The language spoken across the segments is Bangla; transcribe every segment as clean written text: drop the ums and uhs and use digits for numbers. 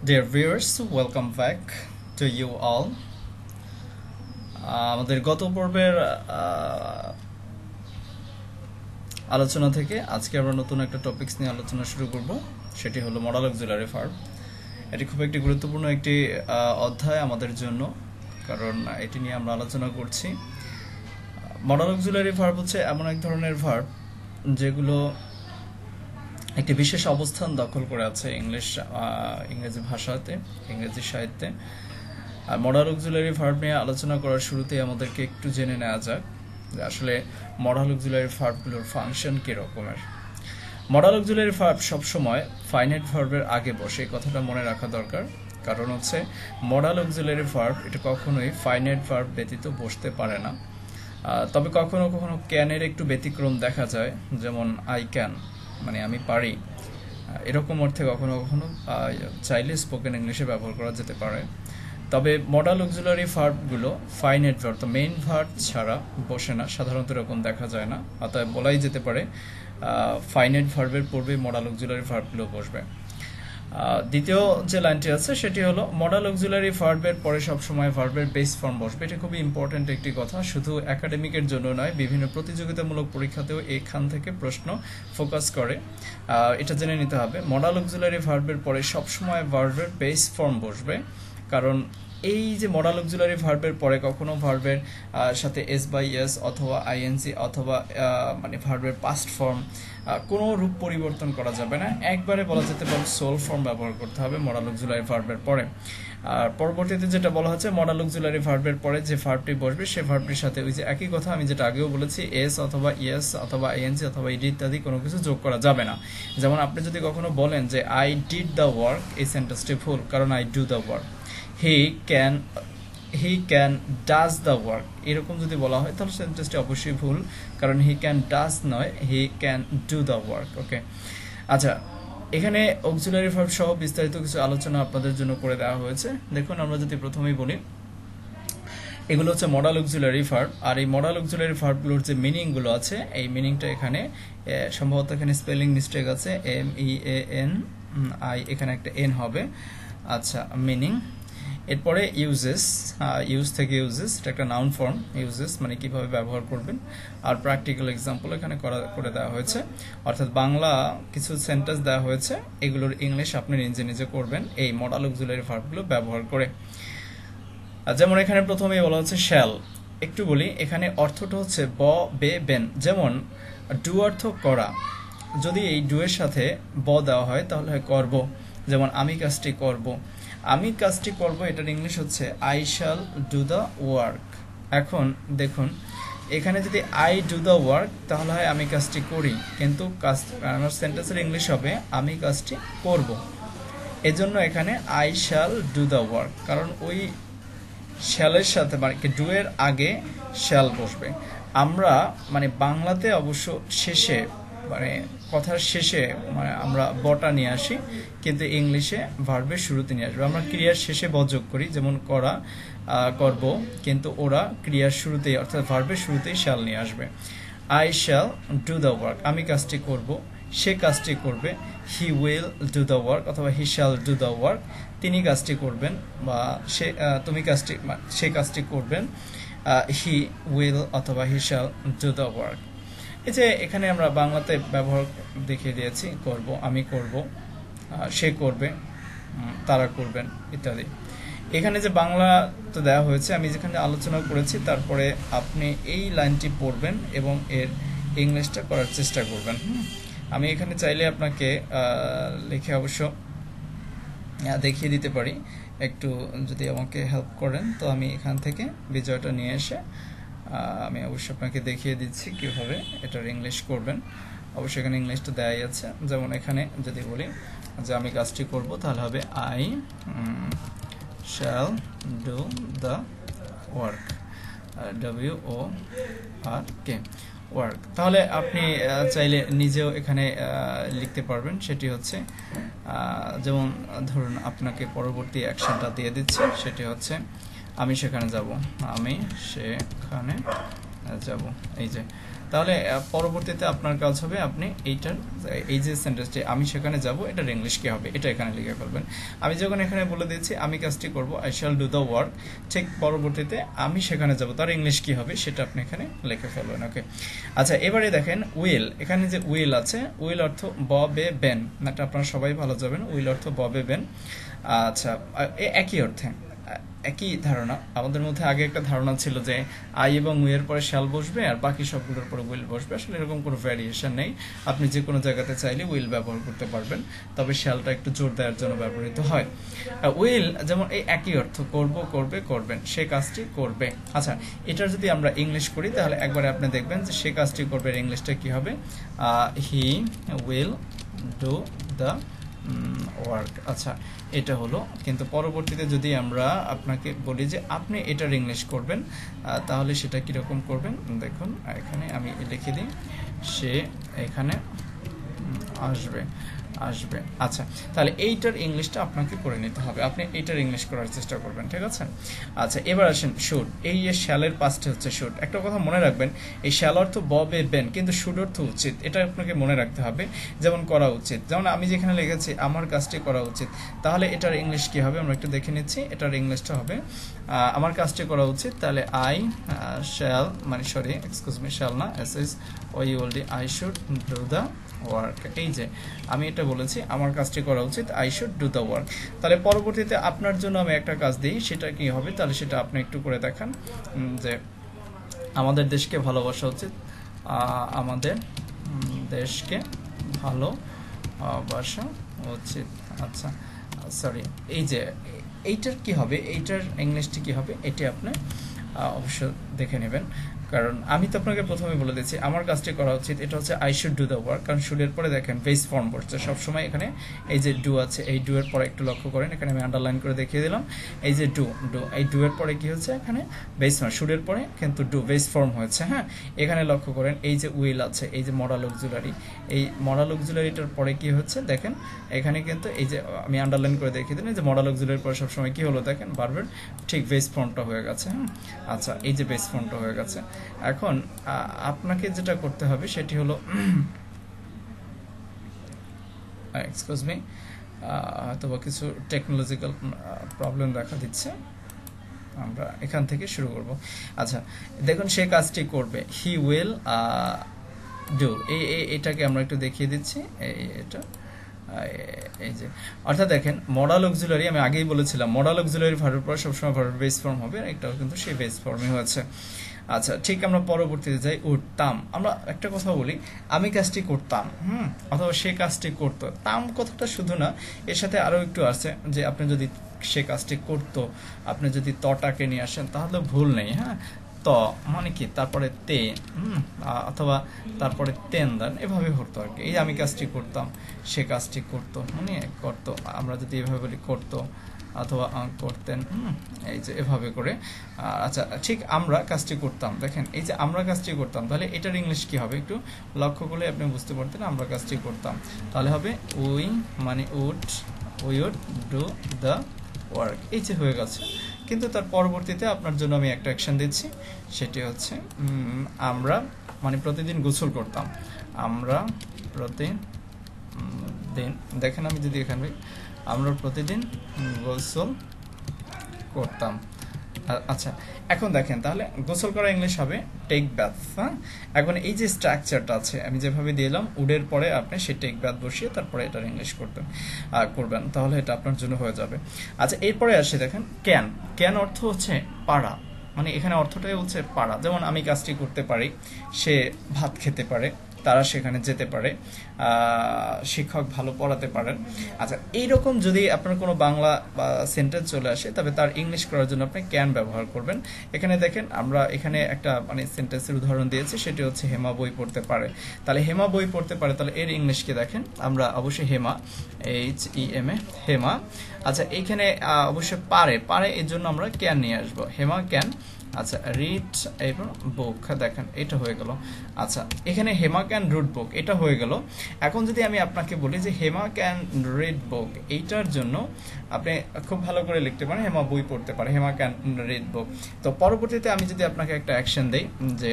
Dear viewers, welcome back to you all. আমাদের গত পর্বের আলোচনা থেকে আজকে আমরা নতুন একটা টপিকস নিয়ে আলোচনা শুরু করব, সেটি হলো মডাল অক্সিলারি ভার্ব। এটি খুব একটি গুরুত্বপূর্ণ একটি অধ্যায় আমাদের জন্য, কারণ এটি নিয়ে আমরা আলোচনা করছি। মডাল অক্সিলারি ভার্ব হচ্ছে এমন এক ধরনের ভার্ব যেগুলো একটি বিশেষ অবস্থান দখল করে আছে ইংরেজি ভাষাতে, ইংরেজি সাহিত্যে। আর মডাল অক্সিলারি ভার্ব নিয়ে আলোচনা করার শুরুতেই আমাদেরকে একটু জেনে নেওয়া যাক যে আসলে মডাল অক্সিলারি ভার্বগুলোর ফাংশন কী রকমের। মডাল অক্সিলারি ভার্ব সবসময় ফাইনাইট ভার্বের আগে বসে, এই কথাটা মনে রাখা দরকার। কারণ হচ্ছে মডাল অক্সিলারি ভার্ব এটা কখনোই ফাইনাইট ভার্ব ব্যতীত বসতে পারে না। তবে কখনো কখনো ক্যানের একটু ব্যতিক্রম দেখা যায়, যেমন আই ক্যান, মানে আমি পারি, এরকম অর্থে কখনো কখনো চাইলে স্পোকেন ইংলিশে ব্যবহার করা যেতে পারে। তবে মডাল অক্সিলারি ভার্বগুলো ফাইনাইট ভার্ব, তো মেইন ভার্ব ছাড়া বসে না, সাধারণত এরকম দেখা যায় না। অতএব বলাই যেতে পারে ফাইনাইট ভার্বের পূর্বে মডাল অক্সিলারি ভার্বগুলো বসবে। দ্বিতীয় যে লাইনটি আছে সেটি হলো মডাল অক্সিলারি ভার্বের পরে সবসময় ভার্বের বেস ফর্ম বসবে। এটা খুবই ইম্পর্টেন্ট একটি কথা, শুধু একাডেমিকের জন্য নয়, বিভিন্ন প্রতিযোগিতামূলক পরীক্ষাতেও এখান থেকে প্রশ্ন ফোকাস করে। এটা জেনে নিতে হবে, মডাল অক্সিলারি ভার্বের পরে সবসময় ভার্বের বেস ফর্ম বসবে। কারণ এই যে মডাল অক্সিলারি ভার্বের পরে কখনো ভার্বের সাথে এস বাই এস অথবা আইএনজি অথবা মানে ভার্বের পাস্ট ফর্ম কোনো রূপ পরিবর্তন করা যাবে না। একবারে বলা যেতে পারে সোল ফর্ম ব্যবহার করতে হবে মডাল অক্সিলারি ভার্বের পরে। আর পরবর্তীতে যেটা বলা হচ্ছে, মডাল অক্সিলারি ভার্বের পরে যে ভার্বটি বসবে সে ভার্বটির সাথে ওই যে একই কথা আমি যেটা আগেও বলেছি, এস অথবা ইয়েস অথবা আইএনজি অথবা ইডি ইত্যাদি কোনো কিছু যোগ করা যাবে না। যেমন আপনি যদি কখনো বলেন যে আই ডিড দ্য ওয়ার্ক, এই সেন্টেন্সটি ভুল, কারণ I do the work. He can does the work, এরকম যদি বলা হয় তাহলে সেন্টেন্সটি অবশ্যই ভুল, কারণ হি ক্যান ডাজ নয়, he can do the work. Okay, আচ্ছা, এখানে অক্সিলারি ভার্ব সহ বিস্তারিত কিছু আলোচনা আপনাদের জন্য করে দেওয়া হয়েছে। দেখুন, আমরা যদি প্রথমেই বলি, এগুলো হচ্ছে মডাল অক্সিলারি ভার্ব। আর এই মডাল অক্সিলারি ভার্বগুলোর যে মিনিংগুলো আছে, এই মিনিংটা এখানে সম্ভবত এখানে স্পেলিং মিস্টেক আছে, MEANI, এখানে একটা এন হবে। আচ্ছা, মিনিং। এরপরে ইউজেস, ইউজ থেকে ইউজেস, এটা একটা নাউন ফর্ম। ইউজেস মানে কিভাবে ব্যবহার করবেন, আর প্র্যাকটিক্যাল এক্সাম্পল এখানে করে দেওয়া হয়েছে। অর্থাৎ বাংলা কিছু সেন্টেন্স দেওয়া হয়েছে, এগুলোর ইংলিশ আপনি নিজে নিজে করবেন এই মডাল অক্সিলারি ভার্বগুলো ব্যবহার করে। যেমন এখানে প্রথমেই বলা হচ্ছে শ্যাল। একটু বলি, এখানে অর্থটা হচ্ছে ব, বে, বেন। যেমন ডু অর্থ করা, যদি এই ডু এর সাথে ব দেওয়া হয় তাহলে হয় করব। যেমন আমি কাজটি করব, আমি কাজটি করব, এটার ইংলিশ হচ্ছে I shall do the work. এখন দেখুন, এখানে যদি আই ডু দ্য ওয়ার্ক তাহলে হয় আমি কাজটি করি, কিন্তু আমার সেন্টেন্সের ইংলিশ হবে আমি কাজটি করব। এজন্য এখানে I shall do the work, কারণ ওই শ্যালের সাথে মানে ডু এর আগে শ্যাল বসবে। আমরা মানে বাংলাতে অবশ্য শেষে, মানে কথার শেষে মানে আমরা বটা নিয়ে আসি, কিন্তু ইংলিশে ভার্বের শুরুতে নিয়ে আসবে। আমরা ক্রিয়ার শেষে ব যোগ করি, যেমন করা, করব, কিন্তু ওরা ক্রিয়ার শুরুতেই অর্থাৎ ভার্বের শুরুতেই শ্যাল নিয়ে আসবে। I shall do the work, আমি কাজটি করব, সে কাজটি করবে। He will do the work অথবা he shall do the work, তিনি কাজটি করবেন, বা সে কাজটি করবেন। হি উইল অথবা he shall do the work. এই যে এখানে আমরা বাংলাতে ব্যবহার দেখিয়ে দিয়েছি, করব, আমি করব, সে করবে, তারা করবেন ইত্যাদি। এখানে যে বাংলা তো দেওয়া হয়েছে, আমি যেখানে আলোচনা করেছি, তারপরে আপনি এই লাইনটি পড়বেন এবং এর ইংলিশটা করার চেষ্টা করবেন। আমি এখানে চাইলে আপনাকে লিখে অবশ্য দেখিয়ে দিতে পারি, একটু যদি আমাকে হেল্প করেন তো আমি এখান থেকে বিজয়টা নিয়ে এসে আমি অবশ্যই আপনাকে দেখিয়ে দিচ্ছি কিভাবে এটার ইংলিশ করবেন। অবশ্যই এখানে ইংলিশটা দেওয়াই আছে। যেমন এখানে যদি বলি যে আমি কাজটি করব, তাহলে হবে I shall do the work, WORK, work. তাহলে আপনি চাইলে নিজেও এখানে লিখতে পারবেন। সেটি হচ্ছে যেমন ধরুন আপনাকে পরবর্তী অ্যাকশনটা দিয়ে দিচ্ছে, সেটি হচ্ছে আমি সেখানে যাব, আমি সেখানে যাব। এই যে তাহলে পরবর্তীতে আপনার কাজ হবে আপনি এইটার এই যে সেন্টেন্সটি আমি সেখানে যাব এটার ইংলিশ কি হবে এটা এখানে লিখে ফেলবেন। আমি যখন এখানে বলে দিয়েছি আমি কাজটি করব I shall do the work, ঠিক পরবর্তীতে আমি সেখানে যাব তার ইংলিশ কি হবে সেটা আপনি এখানে লিখে ফেলবেন। ওকে, আচ্ছা এবারে দেখেন উইল, এখানে যে উইল আছে উইল অর্থ ববে বেন, এটা আপনারা সবাই ভালো যাবেন। উইল অর্থ ববে বেন, আচ্ছা একই অর্থে একই ধারণা। আমাদের মধ্যে আগে একটা ধারণা ছিল যে আই এবং উই এর পরে শ্যাল বসবে আর বাকি সবগুলোর পরে উইল বসবে, আসলে এরকম কোনো ভ্যারিয়েশন নেই। আপনি যে কোনো জায়গাতে চাইলে উইল ব্যবহার করতে পারবেন, তবে শ্যালটা একটু জোর দেওয়ার জন্য ব্যবহৃত হয়। উইল যেমন এই একই অর্থ, করব করবে করবেন, সে কাজটি করবে। আচ্ছা এটার যদি আমরা ইংলিশ করি তাহলে একবারে আপনি দেখবেন যে সে কাজটি করবে ইংলিশটা কি হবে, হি উইল ডু দ্য ওয়ার্ক। আচ্ছা এটা হলো, কিন্তু পরবর্তীতে যদি আমরা আপনাকে বলি যে আপনি এটার ইংলিশ করবেন তাহলে সেটা কিরকম করবেন দেখুন, এখানে আমি লিখে দিই সে এখানে আসবে আসবে। আচ্ছা তাহলে এইটার ইংলিশটা আপনাকে করে নিতে হবে, আপনি এইটার ইংলিশ করার চেষ্টা করবেন, ঠিক আছে। আচ্ছা এবার আসেন শুড, এই শ্যালের পাস্টে হচ্ছে শুড। একটা কথা মনে রাখবেন, এই শ্যাল অর্থ ববে বেন, কিন্তু শুড অর্থ উচিত, এটা আপনাকে মনে রাখতে হবে। যেমন করা উচিত, যেমন আমি যেখানে লিখেছি আমার কাজটি করা উচিত, তাহলে এটার ইংলিশ কি হবে আমরা একটু দেখে নিচ্ছি। এটার ইংলিশটা হবে আমার কাজটি করা উচিত, তাহলে আই শ্যাল, মানে সরি এক্সকিউজ মি শ্যাল না, এস এস ওই oldie, I should do the work. এই যে আমি এটা বলেছি আমার কাজটি করা উচিত, I should do the work. তাহলে পরবর্তীতে আপনার জন্য আমি একটা কাজ দিই, সেটা কি হবে তাহলে সেটা আপনি একটু করে দেখান যে আমাদের দেশকে ভালোবাসা উচিত, আমাদের দেশকে ভালোবাসা উচিত। আচ্ছা সরি, এই যে এইটার কি হবে, এইটার ইংলিশটি কি হবে এটি আপনি অবশ্য দেখে নেবেন, কারণ আমি তো আপনাকে প্রথমে বলে দিচ্ছি আমার কাজটি করা উচিত, এটা হচ্ছে I should do the work. কারণ শুডের পরে দেখেন বেস ফর্ম বসছে সবসময়, এখানে এই যে ডু আছে, এই ডু এর পরে একটু লক্ষ্য করেন, এখানে আমি আন্ডারলাইন করে দেখিয়ে দিলাম, এই যে ডু ডু, এই ডু এর পরে কি হচ্ছে এখানে বেস ফর্ম, শুডের পরে কিন্তু ডু বেস ফর্ম হয়েছে। হ্যাঁ এখানে লক্ষ্য করেন এই যে উইল আছে, এই যে মডাল অক্সিলারি, এই মডাল অক্সিলারিটার পরে কি হচ্ছে দেখেন এখানে কিন্তু এই যে আমি আন্ডারলাইন করে দেখিয়ে দিলাম যে মডাল অক্সিলারির পরে সবসময় কি হলো দেখেন ভার্বের ঠিক বেস ফর্মটা হয়ে গেছে। হ্যাঁ আচ্ছা এই যে বেস ফর্মটা হয়ে গেছে। এখন আপনাকে যেটা করতে হবে সেটি হলো এক্সকিউজ মি, হয়তো কিছু টেকনোলজিক্যাল প্রবলেম দেখা দিচ্ছে, আমরা এখান থেকে শুরু করব। আচ্ছা দেখুন সে কাজটি করবে, হি উইল ডু, এটাকে আমরা একটু দেখিয়ে দিচ্ছি, এটা এই যে অর্থাৎ দেখেন মডাল অক্সিলারি, আমি আগেই বলেছিলাম মডাল অক্সিলারি ভার্বের পর সবসময় ভার্বের বেস ফর্ম হবে, এটাও কিন্তু সেই বেস ফর্মে হয়েছে। আচ্ছা ঠিক আমরা পরবর্তীতে যাই, উঠতাম। আমরা একটা কথা বলি আমি কাজটি করতাম, অথবা সে কাজটি করতো, তাম কথাটা শুধু না, এর সাথে আরো একটু আছে যে আপনি যদি সে কাজটি করতো, আপনি যদি তটাকে নিয়ে আসেন তাহলে ভুল নেই। হ্যাঁ ত মানে কি তারপরে তে, অথবা তারপরে তেন দেন, এভাবে হতো আর কি। এই আমি কাজটি করতাম, সে কাজটি করতো, মানে করতো, আমরা যদি এভাবে বলি করতো অথবা করতেন, এই যে এভাবে করে। আচ্ছা ঠিক আমরা কাজটি করতাম, দেখেন এই যে আমরা কাজটি করতাম, তাহলে এটার ইংলিশ কি হবে একটু লক্ষ্য করলে আপনি বুঝতে পারতেন, আমরা কাজটি করতাম তাহলে হবে উই, মানে we would do the work, এই যে হয়ে গেছে। কিন্তু তার পরবর্তীতে আপনার জন্য আমি একটা অ্যাকশন দিচ্ছি, সেটি হচ্ছে আমরা, মানে প্রতিদিন গোসল করতাম, আমরা প্রতিদিন, দেখেন আমি যদি এখানে আমরা প্রতিদিন গোসল করতাম। আচ্ছা এখন দেখেন তাহলে গোসল করা ইংলিশ হবে টেক ব্যাথ। হ্যাঁ এখন এই যে স্ট্রাকচারটা আছে আমি যেভাবে দিলাম, উডের পরে আপনি সেই টেক ব্যাথ বসিয়ে তারপরে এটার ইংলিশ করবেন, তাহলে এটা আপনার জন্য হয়ে যাবে। আচ্ছা এরপরে আসে দেখেন ক্যান, ক্যান অর্থ হচ্ছে পারা, মানে এখানে অর্থটাই হচ্ছে পারা। যেমন আমি কাজটি করতে পারি, সে ভাত খেতে পারে, তারা সেখানে যেতে পারে, শিক্ষক ভালো পড়াতে পারেন। আচ্ছা এইরকম যদি আপনার কোনো বাংলা সেন্টেন্স চলে আসে তবে তার ইংলিশ করার জন্য আপনি ক্যান ব্যবহার করবেন। এখানে দেখেন আমরা এখানে একটা মানে সেন্টেন্সের উদাহরণ দিয়েছি, সেটি হচ্ছে হেমা বই পড়তে পারে। তাহলে হেমা বই পড়তে পারে, তাহলে এর ইংলিশকে দেখেন আমরা অবশ্যই হেমা, HEMA হেমা। আচ্ছা এইখানে অবশ্যই পারে, পারে এর জন্য আমরা ক্যান নিয়ে আসবো, হেমা ক্যান। আচ্ছা রিড এবং বুক, দেখেন এটা হয়ে গেল। আচ্ছা এখানে হেমা ক্যান রিড বুক, এটা হয়ে গেল। এখন যদি আমি আপনাকে বলি যে হেমা ক্যান রিড বুক, এইটার জন্য আপনি খুব ভালো করে লিখতে পারেন হেমা বই পড়তে পারে, হেমা ক্যান রিড বুক। তো পরবর্তীতে আমি যদি আপনাকে একটা অ্যাকশন দেই যে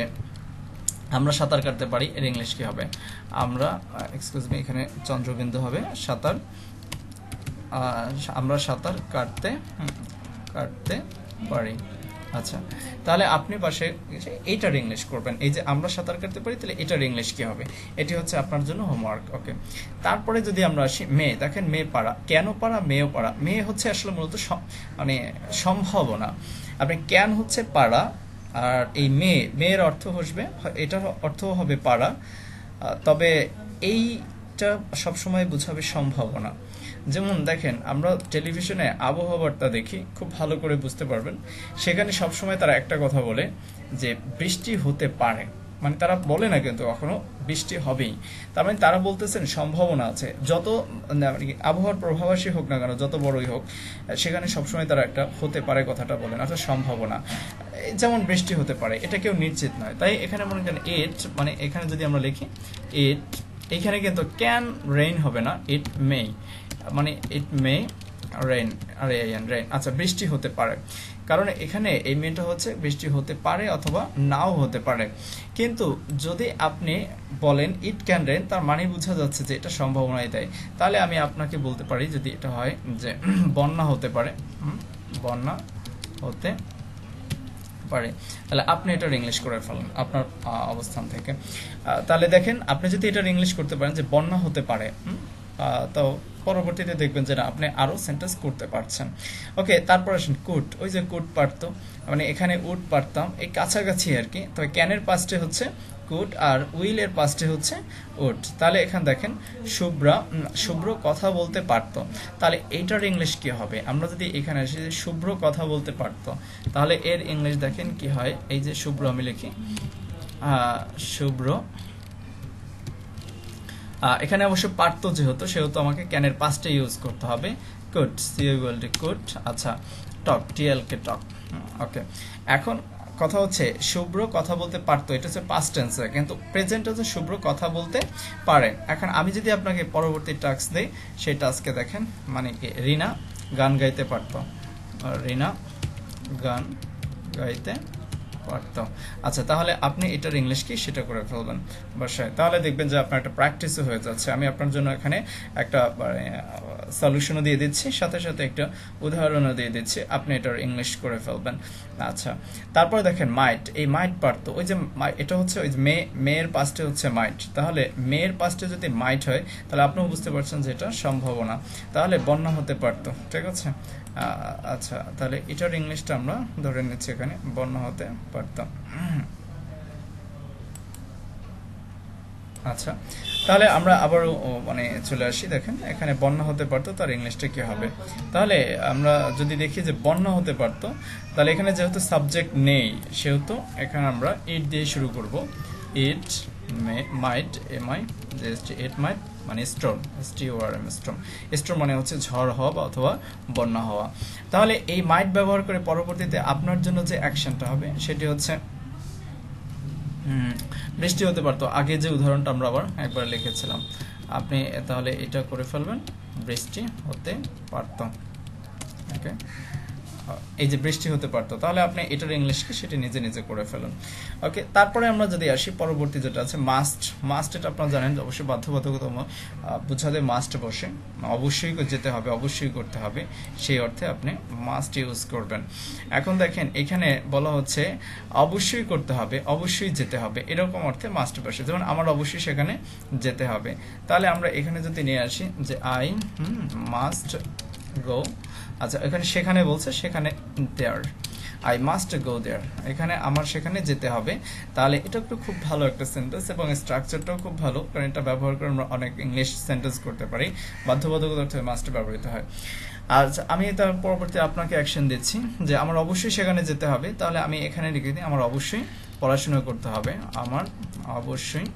আমরা সাঁতার কাটতে পারি, এর ইংলিশ কি হবে? আমরা এক্সকিউজ মি, এখানে চন্দ্রবিন্দু হবে, সাঁতার, আমরা সাঁতার কাটতে পারি। আচ্ছা, তাহলে আপনি পাশে এইটার ইংলিশ করবেন। এই যে আমরা সাঁতার কাটতে পারি, তাহলে এটার ইংলিশ কি হবে? এটি হচ্ছে আপনার জন্য হোমওয়ার্ক। ওকে, তারপরে যদি আমরা আসি মেয়ে, দেখেন মেয়ে পারা, কেন পারা, মেয়েও পারা। মেয়ে হচ্ছে আসলে মূলত মানে সম্ভাবনা। আপনি ক্যান হচ্ছে পারা, আর এই মেয়ের অর্থ আসবে, এটার অর্থ হবে পারা, তবে এইটা সবসময় বোঝাবে সম্ভাবনা। যেমন দেখেন, আমরা টেলিভিশনে আবহাওয়া বার্তা দেখি, খুব ভালো করে বুঝতে পারবেন, সেখানে সবসময় তারা একটা কথা বলে যে বৃষ্টি হতে পারে, মানে তারা বলে না কিন্তু কখনো বৃষ্টি হবেই, তার মানে তারা বলতেছেন সম্ভাবনা আছে। যত আবহাওয়ার প্রভাবাসী হোক না কেন, যত বড়ই হোক, সেখানে সবসময় তারা একটা হতে পারে কথাটা বলেন, অর্থাৎ সম্ভাবনা। যেমন বৃষ্টি হতে পারে, এটা কেউ নিশ্চিত নয়, তাই এখানে মনে করেন ইট, মানে এখানে যদি আমরা লিখি ইট, এখানে কিন্তু ক্যান রেইন হবে না, ইট মে, মানে ইট মে রেইন, রেইন। আচ্ছা, বৃষ্টি হতে পারে, কারণ এখানে এই মেনটা হচ্ছে বৃষ্টি হতে পারে অথবা নাও হতে পারে। কিন্তু যদি আপনি বলেন ইট ক্যান রেইন, তার মানে বোঝা যাচ্ছে যে এটা সম্ভাবনাই দেয়। তাহলে আমি আপনাকে বলতে পারি, যদি এটা হয় যে বন্যা হতে পারে, বন্যা হতে পারে, তাহলে আপনি এটার ইংলিশ করে ফেলেন আপনার অবস্থান থেকে। তাহলে দেখেন, আপনি যদি এটার ইংলিশ করতে পারেন যে বন্যা হতে পারে, তো পরবর্তীতে দেখবেন যে না, আপনি আরো সেন্টেন্স করতে পারছেন। ওকে, তারপর আসেন কুড। ওই যে কুড পারতো, মানে এখানে উড পারতাম, এই কাছাকাছি আর কি। তবে ক্যানের পাস্টে হচ্ছে কুড, আর উইলের পাস্টে হচ্ছে উড। তাহলে এখানে দেখেন, শুভ্র কথা বলতে পারতো, তাহলে এইটার ইংলিশ কি হবে? আমরা যদি এখানে আসি যে শুভ্র কথা বলতে পারতো, তাহলে এর ইংলিশ দেখেন কি হয়। এই যে শুভ্র আমি লিখি, শুভ্র, এখানে অবশ্য পারতো যেহেতু, সেহেতু আমাকে ক্যানের পাস্টে ইউজ করতে হবে, কুড, সিউএলডি কুড। আচ্ছা, টক, টিএলকে টক। ওকে, এখন কথা হচ্ছে শুভ্র কথা বলতে পারতো, এটা হচ্ছে পাস্ট টেন্সে, কিন্তু প্রেজেন্ট হচ্ছে শুভ্র কথা বলতে পারে। এখন আমি যদি আপনাকে পরবর্তী টাস্ক দেই, সেই টাস্কে দেখেন, মানে কি, রিনা গান গাইতে পারতো, রিনা গান গাইতে পারতো। আচ্ছা, তাহলে আপনি এটার ইংলিশ কি সেটা করে ফেলবেন বাসায়, তাহলে দেখবেন যে আপনার একটা প্র্যাকটিসও হয়ে যাচ্ছে। আমি আপনার জন্য এখানে একটা সলিউশনও দিয়ে দিচ্ছি, সাথে সাথে একটা উদাহরণও দিয়ে দিচ্ছি, আপনি এটার ইংলিশ করে ফেলবেন। আচ্ছা, তারপরে দেখেন মাইট, এই মাইট পারতো, ওই যে এটা হচ্ছে ওই যে মেয়ের পাস্টে হচ্ছে মাইট, তাহলে মেয়ের পাস্টে যদি মাইট হয়, তাহলে আপনিও বুঝতে পারছেন যে এটা সম্ভাবনা। তাহলে বন্যা হতে পারতো, ঠিক আছে। আচ্ছা, তাহলে এটার ইংলিশটা আমরা ধরে নিচ্ছি এখানে, বন্যা হতে পারতাম। আচ্ছা, তাহলে আমরা আবারও মানে চলে আসি, দেখেন এখানে বন্যা হতে পারতো, তার ইংলিশটা কি হবে? তাহলে আমরা যদি দেখি যে বন্যা হতে পারতো, তাহলে এখানে যেহেতু সাবজেক্ট নেই, সেহেতু এখানে আমরা ইট দিয়ে শুরু করব। ইট মাইট, ইট মাইট মানে স্টর্ম, স্টর্ম মানে হচ্ছে ঝড় হওয়া অথবা বন্যা হওয়া। তাহলে এই মাইট ব্যবহার করে পরবর্তীতে আপনার জন্য যে অ্যাকশনটা হবে, সেটি হচ্ছে বৃষ্টি হতে পারতো। আগে যে উদাহরণটা আমরা আবার একবার লিখেছিলাম, আপনি তাহলে এটা করে ফেলবেন, বৃষ্টি হতে পারতো। ওকে, এই যে বৃষ্টি হতে পারতো, তাহলে আপনি এটার ইংলিশ কি সেটা নিজে নিজে করে ফেলুন। ওকে, তারপরে আমরা যদি আসি পরবর্তী যেটা আছে মাস্ট, এটা আপনারা জানেন অবশ্যই বাধ্যবাধকতা বোঝাতে মাস্ট বসে, অবশ্যই যেতে হবে, অবশ্যই করতে হবে, সেই অর্থে আপনি মাস্ট ইউজ করবেন। এখন দেখেন, এখানে বলা হচ্ছে অবশ্যই করতে হবে, অবশ্যই যেতে হবে, এরকম অর্থে মাস্ট বসে, যেমন আমার অবশ্যই সেখানে যেতে হবে। তাহলে আমরা এখানে যদি নিয়ে আসি যে আই মাস্ট গো, আচ্ছা এখানে সেখানে বলছে, সেখানে দেয়ার, আই মাস্ট গো দেয়ার, এখানে আমার সেখানে যেতে হবে। তাহলে এটা একটু খুব ভালো একটা সেন্টেন্স, এবং স্ট্রাকচারটাও খুব ভালো, কারণ এটা ব্যবহার করে আমরা অনেক ইংলিশ সেন্টেন্স করতে পারি। বাধ্যবাধকতা অর্থে মাস্ট ব্যবহৃত হয়। আর আমি তার পরবর্তী আপনাকে অ্যাকশন দিচ্ছি যে আমার অবশ্যই সেখানে যেতে হবে, তাহলে আমি এখানে লিখে দিই আমার অবশ্যই পড়াশোনা করতে হবে, আমার অবশ্যই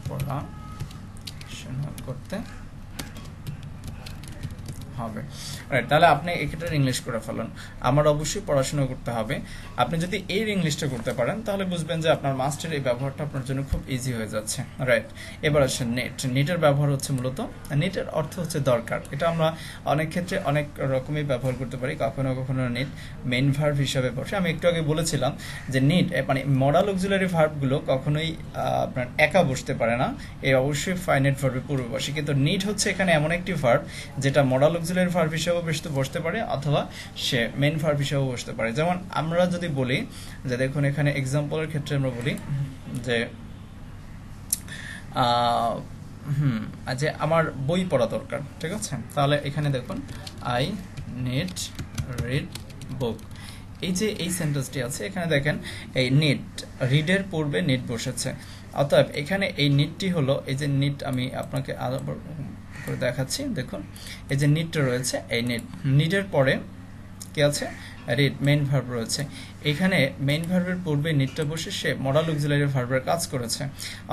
পড়াশোনা করতে হবে। রাইট, তাহলে আপনি এটার ইংলিশ করে ফেলুন। আমার অবশ্যই পড়াশোনা করতে হবে। আপনি যদি এর ইংলিশটা করতে পারেন তাহলে বুঝবেন যে আপনার মাস্টের এই ব্যবহারটা আপনার জন্য খুব ইজি হয়ে যাচ্ছে। রাইট, এবার আসেন নেট। নেটের ব্যবহার হচ্ছে মূলত, নেটের অর্থ হচ্ছে দরকার। এটা আমরা অনেক ক্ষেত্রে অনেক রকমই ব্যবহার করতে পারি। কখনো কখনো নেট মেইন ভার্ব হিসাবে বসে। আমি একটু আগে বলেছিলাম যে নিড মানে মডাল অক্সিলারি ভার্বগুলো কখনোই আপনার একা বসতে পারে না, এই অবশ্যই ফাইনাইট ভার্বে পূর্বে বসে। কিন্তু নিড হচ্ছে এখানে এমন একটি ভার্ব যেটা মডাল অক্সিলারি ভার্ব হিসেবেও বসতে পারে অথবা সে মেইন ভার্ব হিসেবেও বসতে পারে। যেমন আমরা যদি বলি যে দেখুন এখানে এক্সাম্পলের ক্ষেত্রে আমরা বলি যে যে আমার বই পড়া দরকার, ঠিক আছে? তাহলে এখানে দেখুন আই নিড রিড বুক। এই যে এই সেন্টেন্সটি আছে এখানে দেখেন এই নিড, রিডের পূর্বে নিড বসেছে। অতএব এখানে এই নিডটি হলো, এই যে নিড আমি আপনাকে আরো করে দেখাচ্ছি, দেখুন এই যে নিডটা রয়েছে, এই নিডের পরে কি আছে? রিড, মেইন ভার্ব রয়েছে। এখানে মেইন ভার্বের পূর্বে নিডটা বসে সে মডাল অক্সিলারি ভার্বের কাজ করেছে।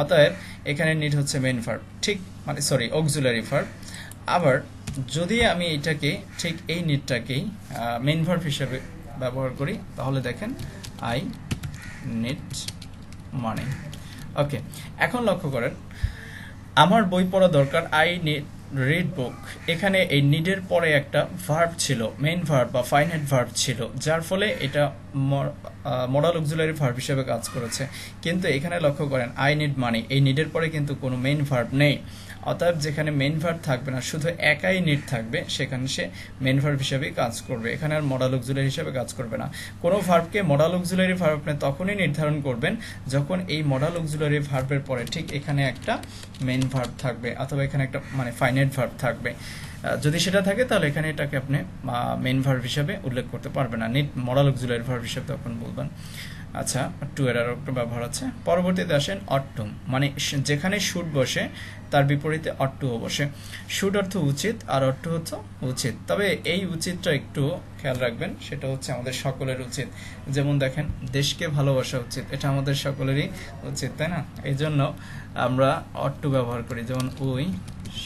অতএব এখানে নিড হচ্ছে মেইন ভার্ব, ঠিক মানে সরি অক্সিলারি ভার্ব। আবার যদি আমি এটাকে ঠিক এই নিডটাকেই মেইন ভার্ব হিসেবে ব্যবহার করি তাহলে দেখেন আই নিড মানি। ওকে, এখন লক্ষ্য করেন আমার বই পড়া দরকার, আই নিড রিড বুক। এখানে এই নিডের পরে একটা ভার্ব ছিল, মেইন ভার্ব বা ফাইনাইট ভার্ব ছিল, যার ফলে এটা মডাল অক্সিলারি ভার্ব হিসেবে কাজ করেছে। কিন্তু এখানে লক্ষ্য করেন আই নিড মানি, এই নিডের পরে কিন্তু কোনো মেইন ভার্ব নেই। অতএব যেখানে মেইন ভার্ব থাকবে না, শুধু একাই নিড থাকবে, সেখানে সে মেইন ভার্ব হিসেবেই কাজ করবে, এখানে আর মডাল অক্সিলারি হিসেবে কাজ করবে না। কোনো ভার্বকে মডাল অক্সিলারি ভার্ব আপনি তখনই নির্ধারণ করবেন যখন এই মডাল অক্সিলারি ভার্বের পরে ঠিক এখানে একটা মেইন ভার্ব থাকবে অথবা এখানে একটা মানে ফাইনাইট ভার্ব থাকবে। যদি সেটা থাকে তাহলে এখানে এটাকে আপনি মেইন ভার্ব হিসেবে উল্লেখ করতে পারবেন না, নিড মডাল অক্সিলারি ভার্ব হিসেবে তখন বলবেন। আচ্ছা, টু এর আরো একটা ব্যবহার আছে। পরবর্তীতে আসেন অট টু, মানে যেখানে শুড বসে তার বিপরীতে অট টুও বসে। শুড অর্থ উচিত আর অট টু হচ্ছে উচিত, তবে এই উচিতটা একটু খেয়াল রাখবেন, সেটা হচ্ছে আমাদের সকলের উচিত। যেমন দেখেন দেশকে ভালোবাসা উচিত, এটা আমাদের সকলেরই উচিত, তাই না? এই জন্য আমরা অট টু ব্যবহার করি, যেমন we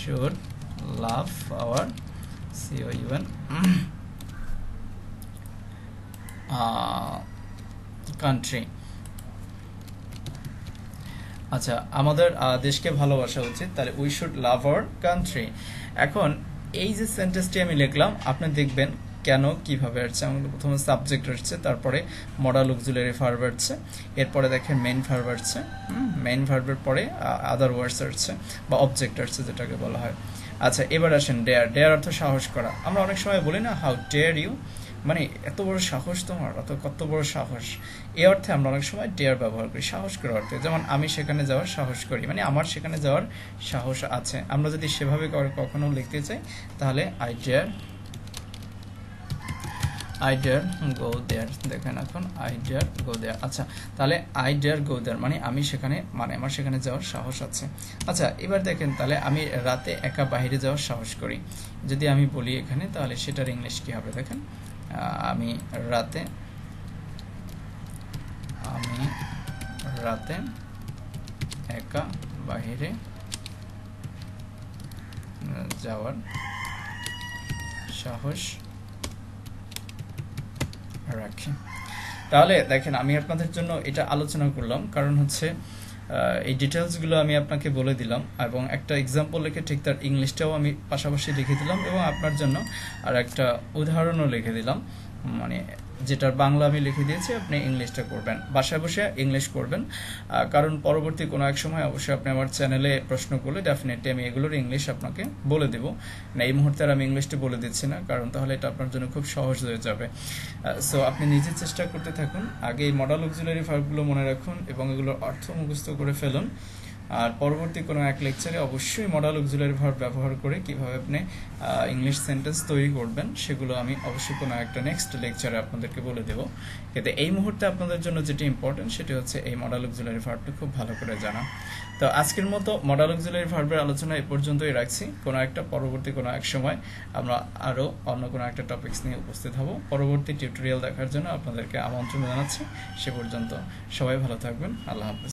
should love our COUN country. আচ্ছা, আমাদের দেশকে ভালোবাসা উচিত, তাহলে we should love our country. এখন এই যে সেন্টেন্সটি আমি লিখলাম আপনি দেখবেন কেন কিভাবে আসছে। আমাদের প্রথমে সাবজেক্ট আসছে, তারপরে মডাল অক্সিলারি ভার্ব আসছে, এরপরে দেখেন মেইন ভার্ব আসছে, মেইন ভার্বের পরে আদার ওয়ার্ডস আসছে বা অবজেক্ট আসছে যেটাকে বলা হয়। আচ্ছা, এবার আসেন ডেয়ার। ডেয়ার অর্থ সাহস করা। আমরা অনেক সময় বলি না হাউ ডেয়ার ইউ, মানে এত বড় সাহস তোমার, কত বড় সাহস, এই অর্থে আমরা অনেক সময় ডেয়ার ব্যবহার করি সাহস করার অর্থে। যেমন আমি সেখানে যাওয়ার সাহস করি, মানে আমার সেখানে যাওয়ার সাহস আছে। আমরা যদি সেভাবে কখনো লিখতে চাই তাহলে আই ডেয়ার গো দেয়ার। দেখেন এখন আই ডেয়ার গো দেয়ার। আচ্ছা, তাহলে আই ডেয়ার গো দেয়ার মানে আমি সেখানে, মানে আমার সেখানে যাওয়ার সাহস আছে। আচ্ছা, এবার দেখেন তাহলে আমি রাতে একা বাইরে যাওয়ার সাহস করি। যদি আমি বলি এখানে তাহলে সেটার ইংলিশ কি হবে? দেখেন আমি রাতে একা বাইরে যাওয়ার সাহস রাখি। তাহলে দেখেন আমি আপনাদের জন্য এটা আলোচনা করলাম, কারণ হচ্ছে এই ডিটেলসগুলো আমি আপনাকে বলে দিলাম এবং একটা এক্সাম্পল লিখে ঠিক তার ইংলিশটাও আমি পাশাপাশি লিখে দিলাম এবং আপনার জন্য আর একটা উদাহরণও লিখে দিলাম, মানে যেটার বাংলা আমি লিখে দিয়েছি, আপনি ইংলিশটা করবেন, বাসায় বসে ইংলিশ করবেন। কারণ পরবর্তী কোনো এক সময় অবশ্যই আপনি আমার চ্যানেলে প্রশ্ন করলে ডেফিনেটলি আমি এগুলোর ইংলিশ আপনাকে বলে দেবো না। এই মুহূর্তে আর আমি ইংলিশটা বলে দিচ্ছি না, কারণ তাহলে এটা আপনার জন্য খুব সহজ হয়ে যাবে। সো আপনি নিজে চেষ্টা করতে থাকুন, আগে এই মডাল অক্সিলারি ভার্বগুলো মনে রাখুন এবং এগুলোর অর্থ মুখস্থ করে ফেলুন। আর পরবর্তী কোনো এক লেকচারে অবশ্যই মডাল অক্সিলারি ভার্ব ব্যবহার করে কিভাবে আপনি ইংলিশ সেন্টেন্স তৈরি করবেন সেগুলো আমি অবশ্যই কোনো একটা নেক্সট লেকচারে আপনাদেরকে বলে দেবো। কিন্তু এই মুহূর্তে আপনাদের জন্য যেটা ইম্পর্টেন্ট সেটা হচ্ছে এই মডাল অক্সিলারি ভার্বটা খুব ভালো করে জানা। তো আজকের মতো মডাল অক্সিলারি ভার্বের আলোচনা এই পর্যন্তই রাখছি। কোনো একটা পরবর্তী কোনো এক সময় আমরা আরও অন্য কোনো একটা টপিকস নিয়ে উপস্থিত হব। পরবর্তী টিউটোরিয়াল দেখার জন্য আপনাদেরকে আমন্ত্রণ জানাচ্ছি। সে পর্যন্ত সবাই ভালো থাকবেন। আল্লাহ হাফেজ।